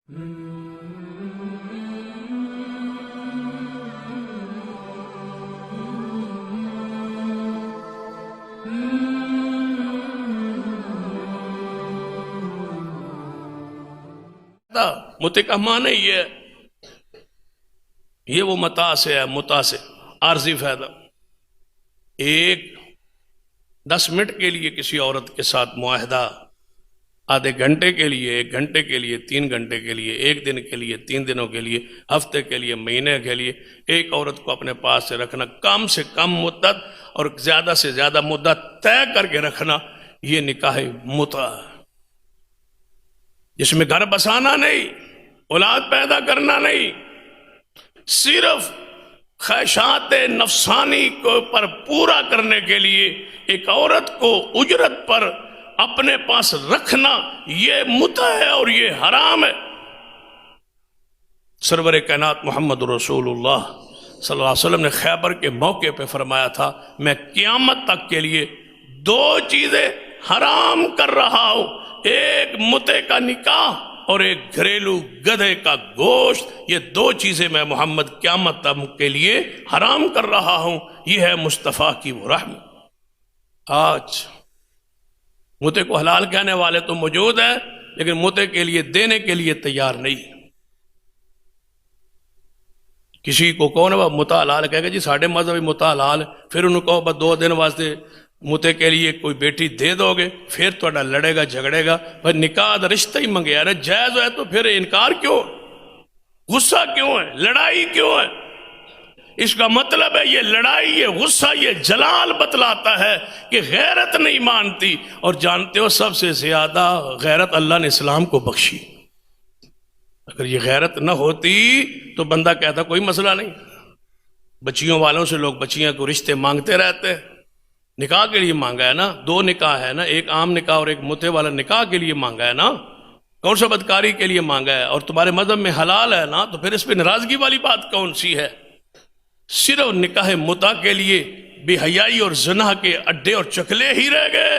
متے کا معنی یہ وہ متاع سے ہے، متاع سے عارضی فائدہ۔ ایک 10 منٹ کے لیے کسی عورت کے ساتھ معاہدہ، آدھے گھنٹے کے لیے، 1 گھنٹے کے لیے، 3 گھنٹے کے لیے، 1 دن کے لیے، 3 دنوں کے لیے، ہفتے کے لیے، مہینے کے لیے، ایک عورت کو اپنے پاس سے رکھنا، کم سے کم مدت اور زیادہ سے زیادہ مدت طے کر کے رکھنا، یہ نکاح متع، جس میں گھر بسانا نہیں، اولاد پیدا کرنا نہیں، صرف خواہشات نفسانی کو پر پورا کرنے کے لیے ایک عورت کو اجرت پر اپنے پاس رکھنا، یہ متع ہے اور یہ حرام ہے۔ سرور کائنات محمد رسول اللہ صلی اللہ علیہ وسلم نے خیبر کے موقع پہ فرمایا تھا، میں قیامت تک کے لیے 2 چیزیں حرام کر رہا ہوں، ایک متع کا نکاح اور ایک گھریلو گدھے کا گوشت، یہ 2 چیزیں میں محمد قیامت تک کے لیے حرام کر رہا ہوں۔ یہ ہے مصطفیٰ کی وہ رحمت۔ آج متع کو حلال کہنے والے تو موجود ہیں، لیکن متع کے لیے دینے کے لیے تیار نہیں۔ کسی کو کون متع حلال کہے گا جی ساڑھے مذہبی متع حلال، پھر انہوں کو بس 2 دن واسطے متع کے لیے کوئی بیٹی دے دو گے، پھر تھوڑا لڑے گا جھگڑے گا، بھائی نکاح دا رشتہ ہی منگیا رہے، جائز ہے تو پھر انکار کیوں، غصہ کیوں ہے، لڑائی کیوں ہے؟ اس کا مطلب ہے یہ لڑائی، یہ غصہ، یہ جلال بتلاتا ہے کہ غیرت نہیں مانتی، اور جانتے ہو سب سے زیادہ غیرت اللہ نے اسلام کو بخشی۔ اگر یہ غیرت نہ ہوتی تو بندہ کہتا کوئی مسئلہ نہیں، بچیوں والوں سے لوگ بچیاں کو رشتے مانگتے رہتے ہیں، نکاح کے لیے مانگا ہے نا، 2 نکاح ہے نا، ایک عام نکاح اور ایک متع والا نکاح کے لیے مانگا ہے نا، کون سا بدکاری کے لیے مانگا ہے، اور تمہارے مذہب میں حلال ہے نا، تو پھر اس پہ ناراضگی والی بات کون سی ہے؟ صرف نکاح متع کے لیے بے حیائی اور زنا کے اڈے اور چکلے ہی رہ گئے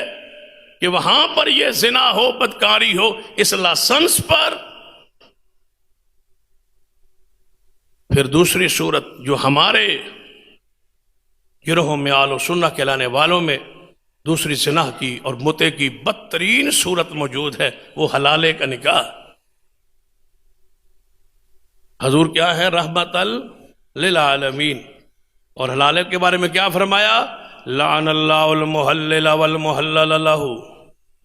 کہ وہاں پر یہ زنا ہو، بدکاری ہو، اس لائسنس پر۔ پھر دوسری صورت جو ہمارے گروہوں میں آل و سنہ کہلانے والوں میں دوسری زنا کی اور متع کی بدترین صورت موجود ہے، وہ حلالے کا نکاح۔ حضور کیا ہے؟ رحمت للعالمین۔ اور حلالے کے بارے میں کیا فرمایا؟ لعن اللہ المحلل والمحلل لہ۔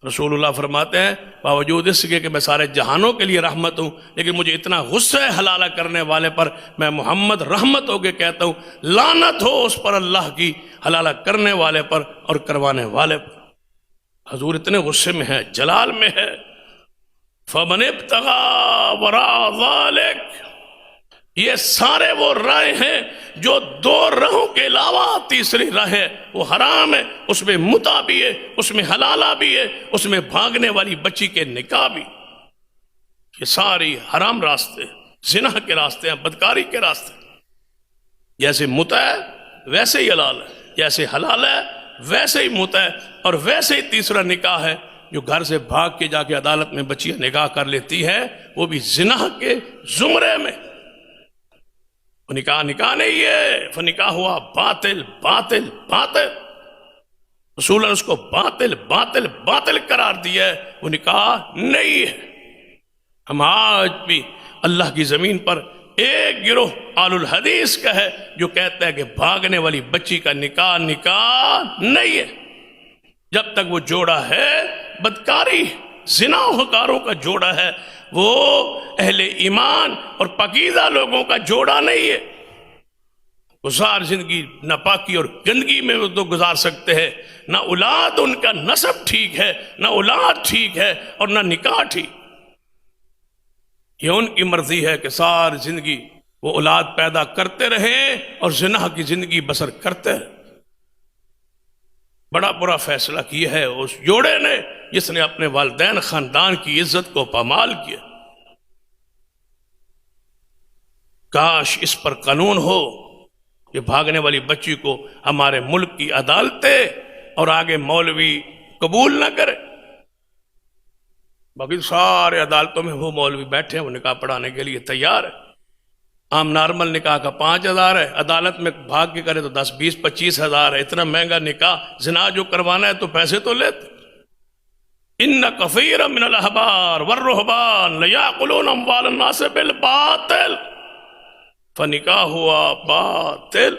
رسول اللہ فرماتے ہیں باوجود اس کے کہ میں سارے جہانوں کے لیے رحمت ہوں، لیکن مجھے اتنا غصہ ہے حلالہ کرنے والے پر، میں محمد رحمت ہو کے کہتا ہوں لعنت ہو اس پر اللہ کی، حلالہ کرنے والے پر اور کروانے والے پر۔ حضور اتنے غصے میں ہے، جلال میں ہے۔ فمن ابتغى وراء ذلك، یہ سارے وہ راہیں ہیں جو 2 راہوں کے علاوہ تیسری راہ ہے، وہ حرام ہے، اس میں متع بھی ہے، اس میں حلالہ بھی ہے، اس میں بھاگنے والی بچی کے نکاح بھی۔ یہ ساری حرام راستے، زنا کے راستے ہیں، بدکاری کے راستے۔ جیسے متع ہے ویسے ہی حلال ہے، جیسے حلال ہے ویسے ہی متع ہے، اور ویسے ہی تیسرا نکاح ہے جو گھر سے بھاگ کے جا کے عدالت میں بچیاں نکاح کر لیتی ہے، وہ بھی زنا کے زمرے میں۔ وہ نکاح نہیں ہے، فنکاح ہوا باطل باطل باطل، رسول نے اس کو باطل باطل باطل قرار دیا ہے، وہ نکاح نہیں ہے۔ ہم آج بھی اللہ کی زمین پر ایک گروہ آل الحدیث کا ہے جو کہتا ہے کہ بھاگنے والی بچی کا نکاح نہیں ہے، جب تک وہ جوڑا ہے بدکاری زناکاروں کا جوڑا ہے، وہ اہل ایمان اور پاکیزہ لوگوں کا جوڑا نہیں ہے۔ گزار زندگی ناپاکی اور گندگی میں وہ تو گزار سکتے ہیں، نہ اولاد ان کا نسب ٹھیک ہے، نہ اولاد ٹھیک ہے، اور نہ نکاح ٹھیک۔ یہ ان کی مرضی ہے کہ ساری زندگی وہ اولاد پیدا کرتے رہیں اور زنا کی زندگی بسر کرتے رہیں۔ بڑا برا فیصلہ کیا ہے اس جوڑے نے جس نے اپنے والدین خاندان کی عزت کو پامال کیا۔ کاش اس پر قانون ہو کہ بھاگنے والی بچی کو ہمارے ملک کی عدالتیں اور آگے مولوی قبول نہ کرے۔ باقی سارے عدالتوں میں وہ مولوی بیٹھے ہیں، وہ نکاح پڑھانے کے لیے تیار ہے۔ عام نارمل نکاح کا 5,000 ہے، عدالت میں بھاگ کے کرے تو 10, 20, 25,000 ہے۔ اتنا مہنگا نکاح، زنا جو کروانا ہے تو پیسے تو لیتے۔ ان کثیر من الاحبار والرہبان لیاکلون اموال الناس بالباطل فنکاح ہوا باطل۔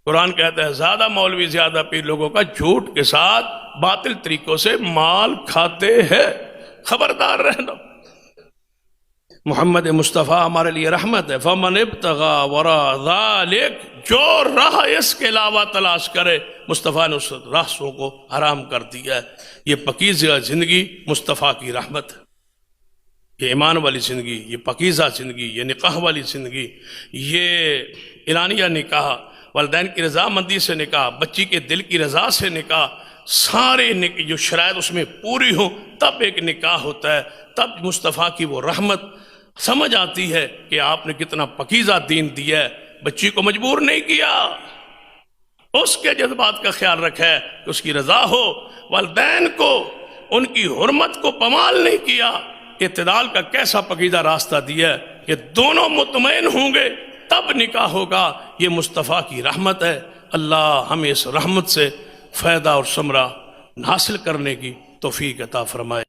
قرآن کہتا ہے زیادہ مولوی، زیادہ پیر لوگوں کا جھوٹ کے ساتھ باطل طریقوں سے مال کھاتے ہیں، خبردار رہنا۔ محمد مصطفیٰ ہمارے لیے رحمت ہے۔ فمن ابتغى وراء ذلك، جو راہ اس کے علاوہ تلاش کرے، مصطفیٰ نے اس راستوں کو حرام کر دیا ہے۔ یہ پاکیزہ زندگی مصطفیٰ کی رحمت ہے، یہ ایمان والی زندگی، یہ پاکیزہ زندگی، یہ نکاح والی زندگی، یہ اعلانیہ نکاح، والدین کی رضامندی سے نکاح، بچی کے دل کی رضا سے نکاح، سارے جو شرائط اس میں پوری ہوں تب ایک نکاح ہوتا ہے۔ تب مصطفیٰ کی وہ رحمت سمجھ آتی ہے کہ آپ نے کتنا پاکیزہ دین دیا ہے، بچی کو مجبور نہیں کیا، اس کے جذبات کا خیال رکھا ہے کہ اس کی رضا ہو، والدین کو ان کی حرمت کو پامال نہیں کیا، اعتدال کا کیسا پاکیزہ راستہ دیا ہے کہ دونوں مطمئن ہوں گے تب نکاح ہوگا۔ یہ مصطفیٰ کی رحمت ہے۔ اللہ ہمیں اس رحمت سے فائدہ اور ثمرہ حاصل کرنے کی توفیق عطا فرمائے۔